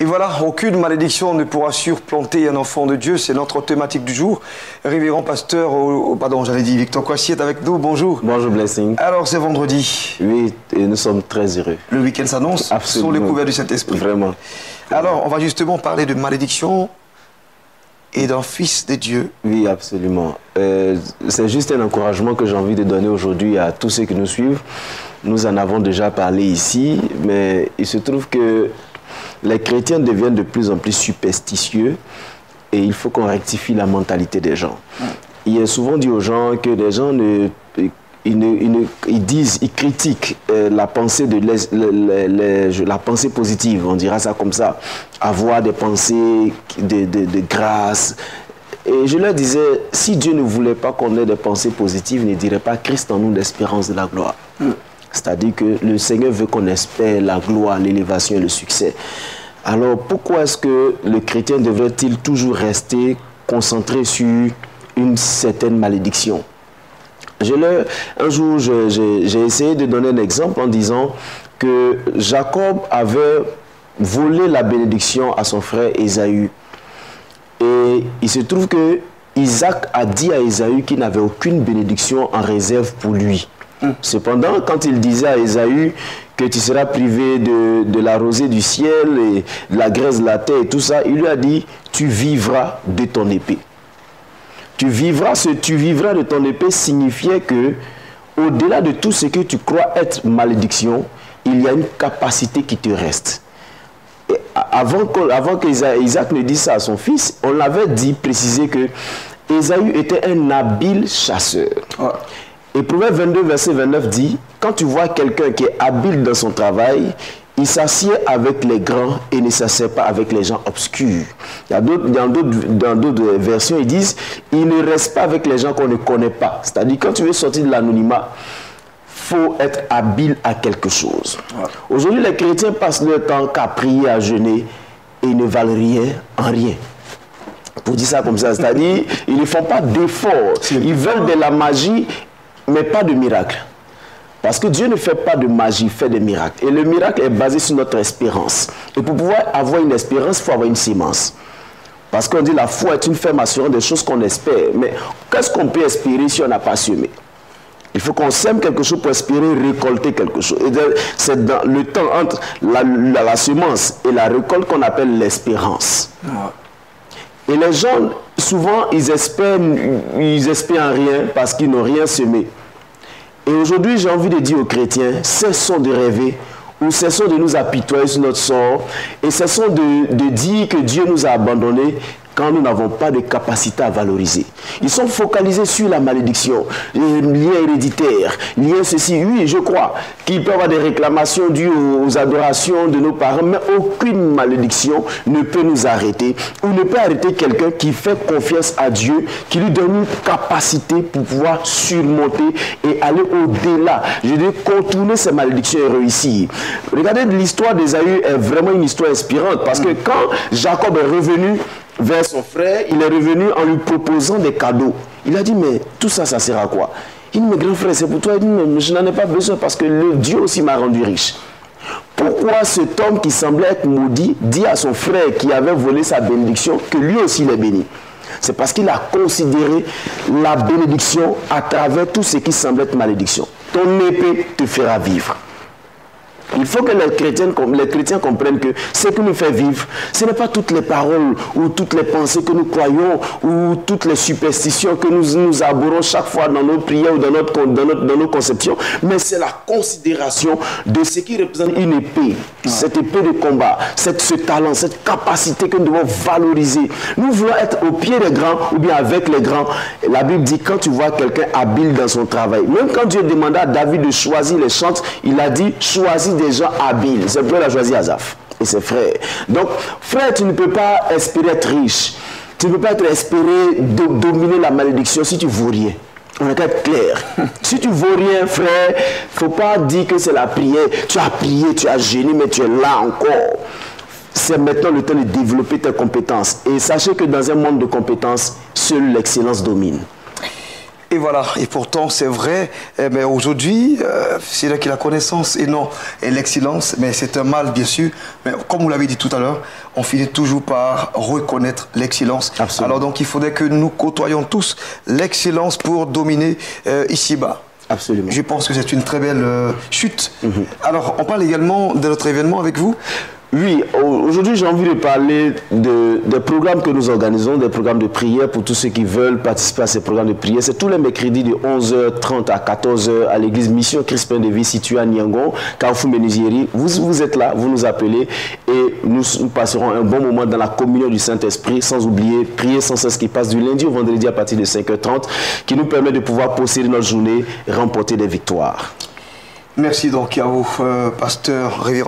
Et voilà, aucune malédiction ne pourra surplanter un enfant de Dieu. C'est notre thématique du jour. Révérend pasteur, pardon, j'allais dire Victor Kwasi est avec nous. Bonjour. Bonjour Blessing. Alors, c'est vendredi. Oui, et nous sommes très heureux. Le week-end s'annonce sous les couverts du Saint-Esprit. Vraiment. Alors, on va justement parler de malédiction et d'un fils de Dieu. Oui, absolument. C'est juste un encouragement que j'ai envie de donner aujourd'hui à tous ceux qui nous suivent. Nous en avons déjà parlé ici, mais il se trouve que les chrétiens deviennent de plus en plus superstitieux et il faut qu'on rectifie la mentalité des gens. Il est souvent dit aux gens que les gens ils critiquent la pensée la pensée positive, on dira ça comme ça, avoir des pensées de grâce. Et je leur disais, si Dieu ne voulait pas qu'on ait des pensées positives, il ne dirait pas Christ en nous l'espérance de la gloire. C'est-à-dire que le Seigneur veut qu'on espère la gloire, l'élévation et le succès. Alors pourquoi est-ce que le chrétien devrait-il toujours rester concentré sur une certaine malédiction? Un jour, j'ai essayé de donner un exemple en disant que Jacob avait volé la bénédiction à son frère Ésaü. Et il se trouve que Isaac a dit à Ésaü qu'il n'avait aucune bénédiction en réserve pour lui. Cependant, quand il disait à Ésaü que tu seras privé de la rosée du ciel et de la graisse de la terre et tout ça, il lui a dit, tu vivras de ton épée. Tu vivras de ton épée signifiait que, au-delà de tout ce que tu crois être malédiction, il y a une capacité qui te reste. Et avant qu'Isaac ne dise ça à son fils, on l'avait dit, précisé que Ésaü était un habile chasseur. Et Proverbe 22, verset 29 dit, quand tu vois quelqu'un qui est habile dans son travail, il s'assied avec les grands et ne s'assied pas avec les gens obscurs. Dans d'autres versions, ils disent, il ne reste pas avec les gens qu'on ne connaît pas. C'est-à-dire, quand tu veux sortir de l'anonymat, il faut être habile à quelque chose. Aujourd'hui, les chrétiens passent leur temps qu'à prier, à jeûner, et ils ne valent rien en rien. Pour dire ça comme ça, c'est-à-dire, ils ne font pas d'efforts. Ils veulent de la magie, mais pas de miracle. Parce que Dieu ne fait pas de magie, il fait des miracles. Et le miracle est basé sur notre espérance. Et pour pouvoir avoir une espérance, il faut avoir une sémence. Parce qu'on dit la foi est une ferme assurance des choses qu'on espère. Mais qu'est-ce qu'on peut espérer si on n'a pas semé? Il faut qu'on sème quelque chose pour espérer récolter quelque chose. Et c'est dans le temps entre la semence et la récolte qu'on appelle l'espérance. Et les gens, souvent, ils espèrent en rien parce qu'ils n'ont rien semé. Et aujourd'hui, j'ai envie de dire aux chrétiens, cessons de rêver ou cessons de nous apitoyer sur notre sort et cessons de dire que Dieu nous a abandonnés quand nous n'avons pas de capacité à valoriser. Ils sont focalisés sur la malédiction, lien héréditaire, lien ceci. Oui, je crois qu'il peut y avoir des réclamations dues aux adorations de nos parents, mais aucune malédiction ne peut nous arrêter ou ne peut arrêter quelqu'un qui fait confiance à Dieu, qui lui donne une capacité pour pouvoir surmonter et aller au-delà. Je veux dire, contourner ces malédictions et réussir. Regardez, l'histoire d'Ésaü est vraiment une histoire inspirante parce que quand Jacob est revenu vers son frère, il est revenu en lui proposant des cadeaux. Il a dit, mais tout ça, ça sert à quoi? Il dit, mais grand frère, c'est pour toi. Il dit, mais je n'en ai pas besoin parce que le Dieu aussi m'a rendu riche. Pourquoi cet homme qui semblait être maudit dit à son frère qui avait volé sa bénédiction que lui aussi il est béni? C'est parce qu'il a considéré la bénédiction à travers tout ce qui semble être malédiction. Ton épée te fera vivre. Il faut que les chrétiens comprennent que ce qui nous fait vivre, ce n'est pas toutes les paroles ou toutes les pensées que nous croyons ou toutes les superstitions que nous abhorrons chaque fois dans nos prières ou dans nos conceptions, mais c'est la considération de ce qui représente une épée, cette épée de combat, ce talent, cette capacité que nous devons valoriser. Nous voulons être au pied des grands ou bien avec les grands. La Bible dit quand tu vois quelqu'un habile dans son travail, même quand Dieu demanda à David de choisir les chantres, il a dit choisis des gens habiles. C'est pourquoi il a choisi Asaph et ses frères. Donc, frère, tu ne peux pas espérer être riche. Tu ne peux pas espérer dominer la malédiction si tu ne vaux rien. On va être clair. Si tu ne vaux rien, frère, il ne faut pas dire que c'est la prière. Tu as prié, tu as gêné, mais tu es là encore. C'est maintenant le temps de développer tes compétences. Et sachez que dans un monde de compétences, seule l'excellence domine. Et voilà, et pourtant c'est vrai, mais aujourd'hui, c'est là qu'il a la connaissance et non et l'excellence, mais c'est un mal bien sûr, mais comme vous l'avez dit tout à l'heure, on finit toujours par reconnaître l'excellence. Alors donc il faudrait que nous côtoyions tous l'excellence pour dominer ici-bas. Absolument. Je pense que c'est une très belle chute. Alors on parle également de notre événement avec vous. Oui, aujourd'hui j'ai envie de parler des programmes que nous organisons, des programmes de prière pour tous ceux qui veulent participer à ces programmes de prière. C'est tous les mercredis de 11h30 à 14h à l'église Mission Crispin de Vie située à Niangon, Carrefour Menuisieri. Vous êtes là, vous nous appelez et nous passerons un bon moment dans la communion du Saint-Esprit, sans oublier prier sans cesse qui passe du lundi au vendredi à partir de 5h30, qui nous permet de pouvoir posséder notre journée et remporter des victoires. Merci donc à vous, pasteur révérend.